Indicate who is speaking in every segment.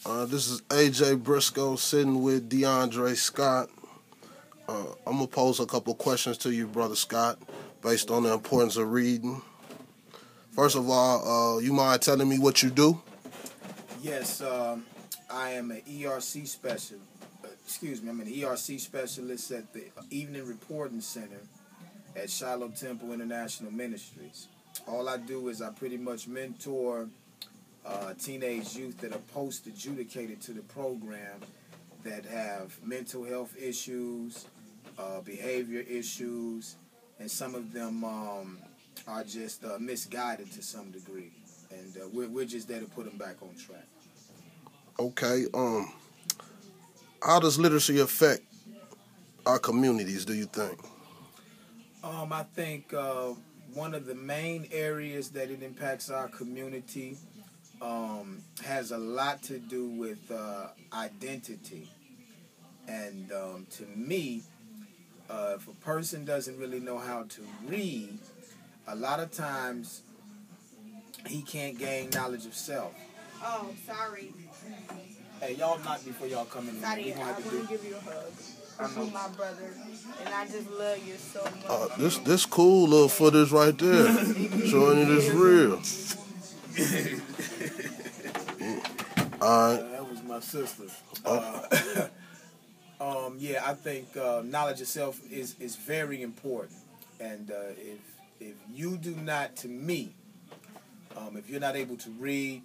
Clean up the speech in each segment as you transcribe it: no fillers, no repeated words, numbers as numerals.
Speaker 1: This is AJ Briscoe sitting with DeAndre Scott. I'm going to pose a couple questions to you, Brother Scott, based on the importance of reading. First of all, you mind telling me what you do?
Speaker 2: Yes, I am an ERC specialist. I'm an ERC specialist at the Evening Reporting Center at Shiloh Temple International Ministries. All I do is I pretty much mentor teenage youth that are post-adjudicated to the program that have mental health issues, behavior issues, and some of them are just misguided to some degree. And we're just there to put them back on track.
Speaker 1: Okay. How does literacy affect our communities, do you think?
Speaker 2: I think one of the main areas that it impacts our community has a lot to do with identity. And to me, if a person doesn't really know how to read, a lot of times he can't gain knowledge of self.
Speaker 3: Oh, sorry.
Speaker 2: Hey, y'all knock before y'all come in.
Speaker 3: Sorry, I want to give you a hug. You're my brother, and I just love you so much.
Speaker 1: This cool little footage right there, showing it is real. All right.
Speaker 2: That was my sister. Yeah, I think knowledge of self is very important, and if you do not, to me, if you're not able to read,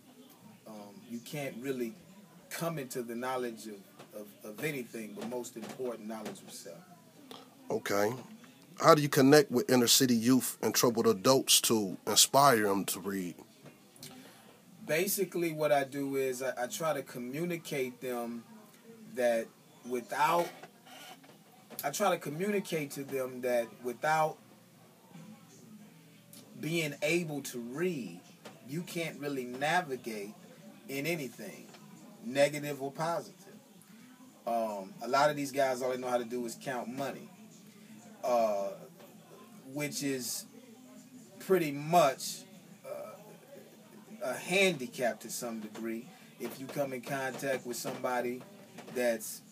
Speaker 2: you can't really come into the knowledge of anything, but most important, knowledge of self.
Speaker 1: Okay. How do you connect with inner city youth and troubled adults to inspire them to read?
Speaker 2: Basically, what I do is I try to communicate them that I try to communicate to them that without being able to read, you can't really navigate in anything, negative or positive. A lot of these guys, all they know how to do is count money, which is pretty much a handicap to some degree if you come in contact with somebody that's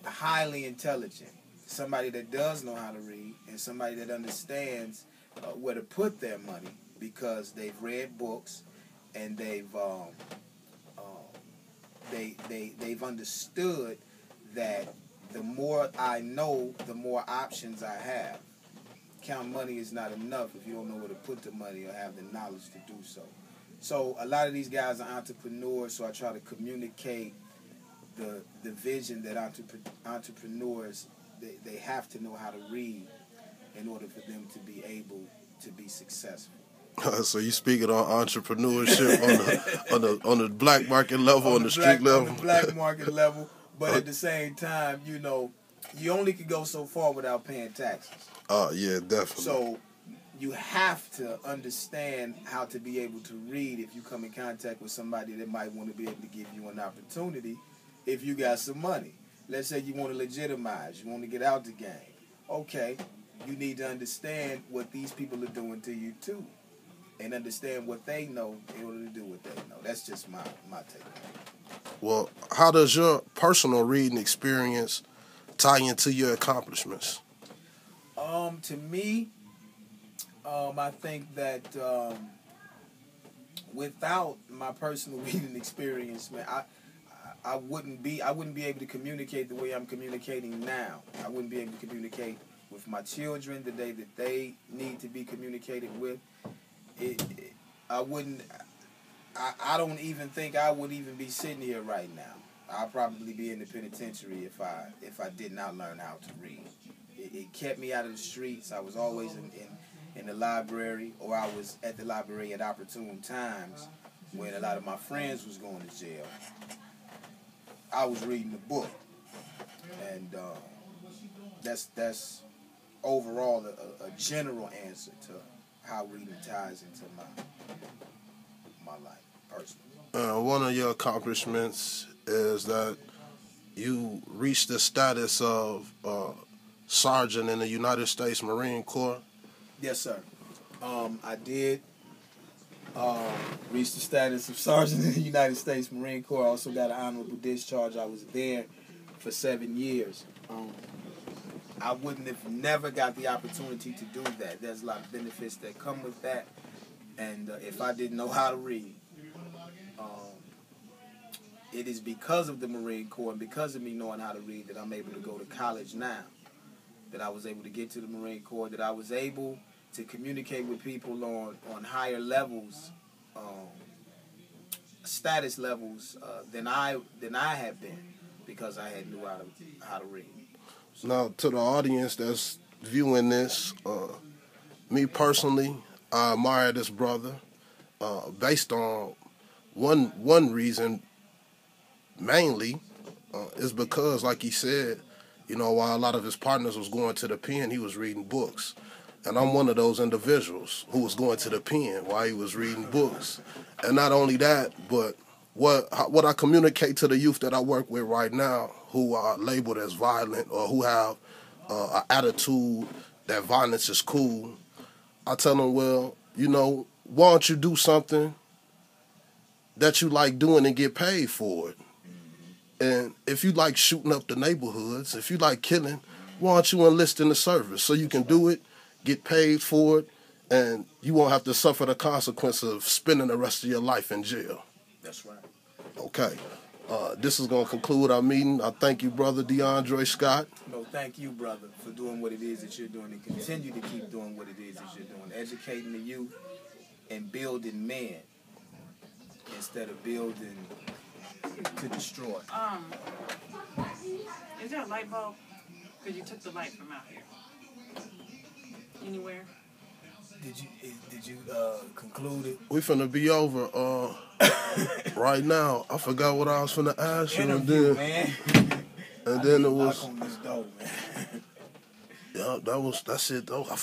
Speaker 2: highly intelligent, somebody that does know how to read, and somebody that understands where to put their money because they've read books and they've understood that the more I know, the more options I have. Count money is not enough if you don't know where to put the money or have the knowledge to do so. So a lot of these guys are entrepreneurs, so I try to communicate the vision that entrepreneurs, they have to know how to read in order for them to be able to be successful.
Speaker 1: So you speaking on entrepreneurship on the black market level, on the street level?
Speaker 2: On the black market level, but at the same time, you know, you only can go so far without paying taxes.
Speaker 1: Yeah, definitely.
Speaker 2: So you have to understand how to be able to read if you come in contact with somebody that might want to be able to give you an opportunity if you got some money. Let's say you want to legitimize, you want to get out the game. Okay, you need to understand what these people are doing to you too, and understand what they know in order to do what they know. That's just my take on it.
Speaker 1: Well, how does your personal reading experience tie into your accomplishments?
Speaker 2: To me, I think that without my personal reading experience, man, I wouldn't be able to communicate the way I'm communicating now. I wouldn't be able to communicate with my children the day that they need to be communicated with. I don't even think I would even be sitting here right now. I'd probably be in the penitentiary if I did not learn how to read. It kept me out of the streets. I was always in the library, or I was at the library at opportune times when a lot of my friends was going to jail. I was reading the book, and that's overall a general answer to how reading ties into my life personally.
Speaker 1: One of your accomplishments is that you reached the status of sergeant in the United States Marine Corps.
Speaker 2: Yes, sir. I did. Reached the status of sergeant in the United States Marine Corps. I also got an honorable discharge. I was there for 7 years. I wouldn't have never got the opportunity to do that. There's a lot of benefits that come with that. And if I didn't know how to read, it is because of the Marine Corps and because of me knowing how to read that I'm able to go to college now, that I was able to get to the Marine Corps, that I was able to communicate with people on higher levels, status levels than I have been, because I had knew how to read.
Speaker 1: Now, to the audience that's viewing this, me personally, I admire this brother based on one reason. Mainly, is because, like he said, while a lot of his partners was going to the pen, he was reading books. And I'm one of those individuals who was going to the pen while he was reading books. And not only that, but what I communicate to the youth that I work with right now, who are labeled as violent or who have an attitude that violence is cool, I tell them, well, why don't you do something that you like doing and get paid for it? And if you like shooting up the neighborhoods, if you like killing, why don't you enlist in the service so you can do it, get paid for it, and you won't have to suffer the consequence of spending the rest of your life in jail.
Speaker 2: That's right.
Speaker 1: Okay. This is going to conclude our meeting. I thank you, brother DeAndre Scott.
Speaker 2: No, thank you, brother, for doing what it is that you're doing and continue to keep doing what it is that you're doing, educating the youth and building men instead of building to destroy.
Speaker 4: Is there a light bulb? Because you took the light from out here. Anywhere?
Speaker 2: Did you conclude it?
Speaker 1: We finna be over right now. I forgot what I was finna ask you.
Speaker 2: Interview, man.
Speaker 1: And then it was.
Speaker 2: Knock on this door, man.
Speaker 1: Yeah, that's it though. I forgot.